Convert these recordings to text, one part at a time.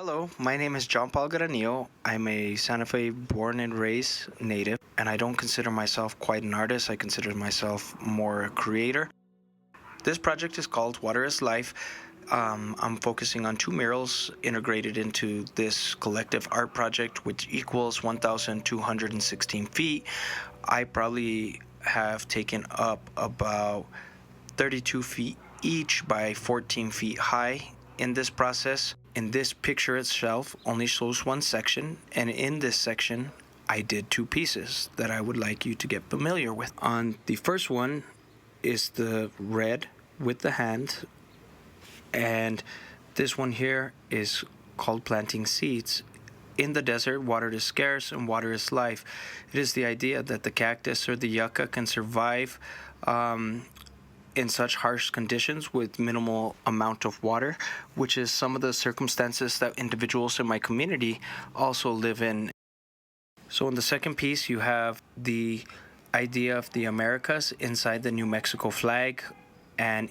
Hello, my name is John Paul Granillo. I'm a Santa Fe born and raised native, and I don't consider myself quite an artist. I consider myself more a creator. This project is called Water is Life. I'm focusing on two murals integrated into this collective art project, which equals 1,216 feet. I probably have taken up about 32 feet each by 14 feet high in this process. In this picture itself only shows one section, and in this section I did two pieces that I would like you to get familiar with. On the first one is the red with the hand, and this one here is called Planting Seeds. In the desert, water is scarce and water is life. It is the idea that the cactus or the yucca can survive in such harsh conditions with minimal amount of water, which is some of the circumstances that individuals in my community also live in. So in the second piece, you have the idea of the Americas inside the New Mexico flag, and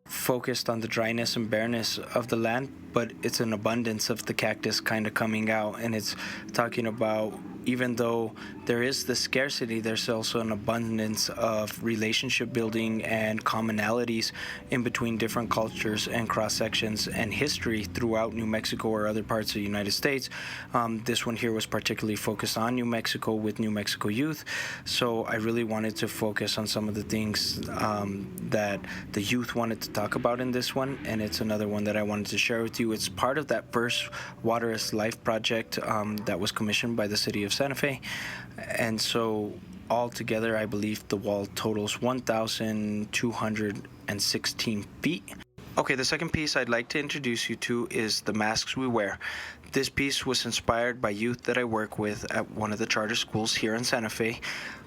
focused on the dryness and bareness of the land, but it's an abundance of the cactus kind of coming out, and it's talking about even though there is the scarcity, there's also an abundance of relationship building and commonalities in between different cultures and cross sections and history throughout New Mexico or other parts of the United States. This one here was particularly focused on New Mexico with New Mexico youth, so I really wanted to focus on some of the things that the youth wanted to talk about in this one, and it's another one that I wanted to share with you. It's part of that first Water is Life project that was commissioned by the city of Santa Fe, and so altogether I believe the wall totals 1,216 feet. Okay, the second piece I'd like to introduce you to is the masks we wear. This piece was inspired by youth that I work with at one of the charter schools here in Santa Fe.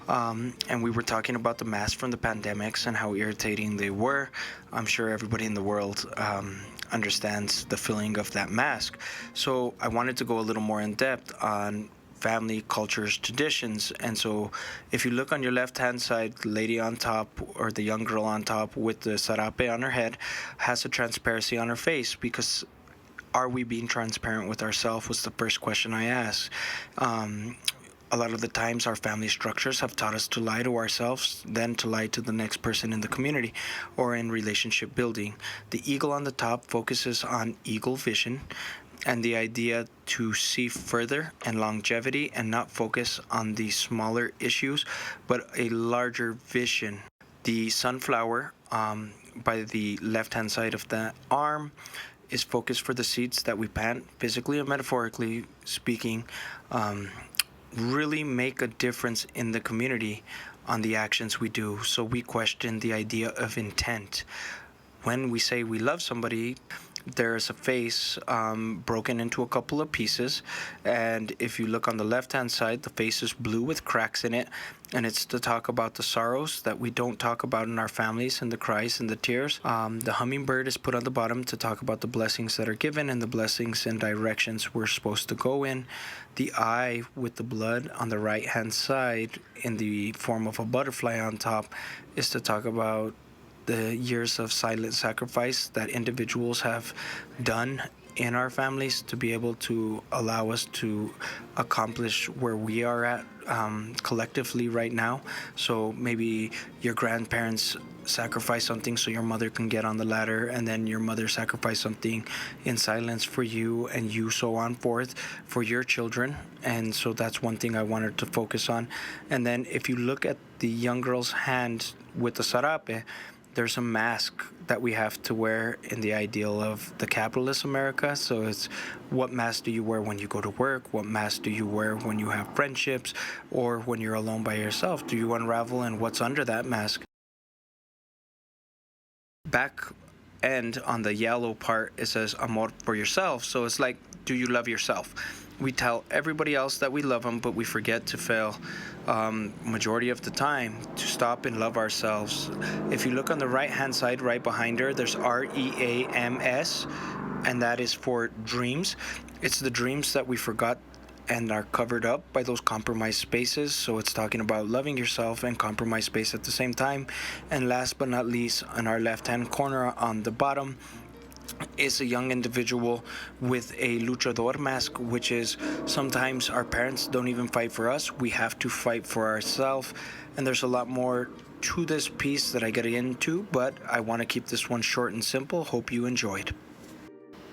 And we were talking about the masks from the pandemics and how irritating they were. I'm sure everybody in the world understands the feeling of that mask. So I wanted to go a little more in depth on family, cultures, traditions. And so if you look on your left-hand side, the lady on top or the young girl on top with the sarape on her head has a transparency on her face, because are we being transparent with ourselves was the first question I asked. A lot of the times our family structures have taught us to lie to ourselves, then to lie to the next person in the community or in relationship building. The eagle on the top focuses on eagle vision and the idea to see further and longevity and not focus on the smaller issues, but a larger vision. The sunflower by the left-hand side of the arm is focused for the seeds that we plant, physically and metaphorically speaking, really make a difference in the community on the actions we do. So we question the idea of intent. When we say we love somebody, there's a face broken into a couple of pieces, and if you look on the left-hand side, the face is blue with cracks in it, and it's to talk about the sorrows that we don't talk about in our families and the cries and the tears. The hummingbird is put on the bottom to talk about the blessings that are given and the blessings and directions we're supposed to go in. The eye with the blood on the right-hand side in the form of a butterfly on top is to talk about the years of silent sacrifice that individuals have done in our families to be able to allow us to accomplish where we are at collectively right now. So maybe your grandparents sacrifice something so your mother can get on the ladder, and then your mother sacrificed something in silence for you, and you so on forth for your children. And so that's one thing I wanted to focus on. And then if you look at the young girl's hand with the sarape, there's a mask that we have to wear in the ideal of the capitalist America. So it's, what mask do you wear when you go to work? What mask do you wear when you have friendships or when you're alone by yourself? Do you unravel, and what's under that mask? Back end on the yellow part, it says amor for yourself. So it's like, do you love yourself? We tell everybody else that we love them, but we forget to fail majority of the time to stop and love ourselves. If you look on the right-hand side, right behind her, there's REAMS, and that is for dreams. It's the dreams that we forgot and are covered up by those compromised spaces. So it's talking about loving yourself and compromised space at the same time. And last but not least, on our left-hand corner on the bottom, is a young individual with a luchador mask, which is sometimes our parents don't even fight for us. We have to fight for ourselves. And there's a lot more to this piece that I get into, but I want to keep this one short and simple. Hope you enjoyed.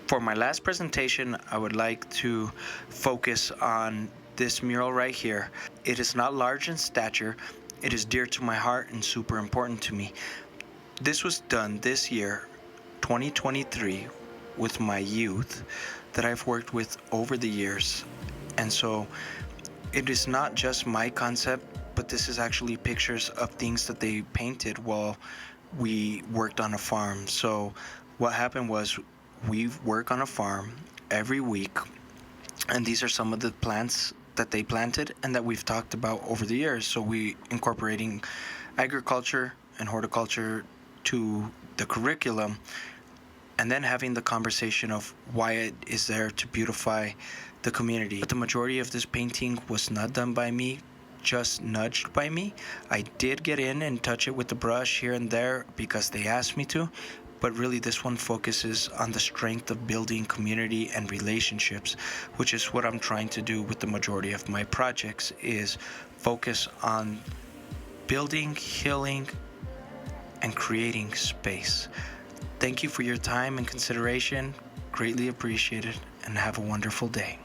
For my last presentation, I would like to focus on this mural right here. It is not large in stature. It is dear to my heart and super important to me. This was done this year, 2023, with my youth that I've worked with over the years. And so it is not just my concept, but this is actually pictures of things that they painted while we worked on a farm. So what happened was we work on a farm every week, and these are some of the plants that they planted and that we've talked about over the years. So we incorporating agriculture and horticulture to the curriculum, and then having the conversation of why it is there to beautify the community. But the majority of this painting was not done by me, just nudged by me. I did get in and touch it with the brush here and there because they asked me to, but really this one focuses on the strength of building community and relationships, which is what I'm trying to do with the majority of my projects, is focus on building, healing, and creating space. Thank you for your time and consideration. Greatly appreciated, and have a wonderful day.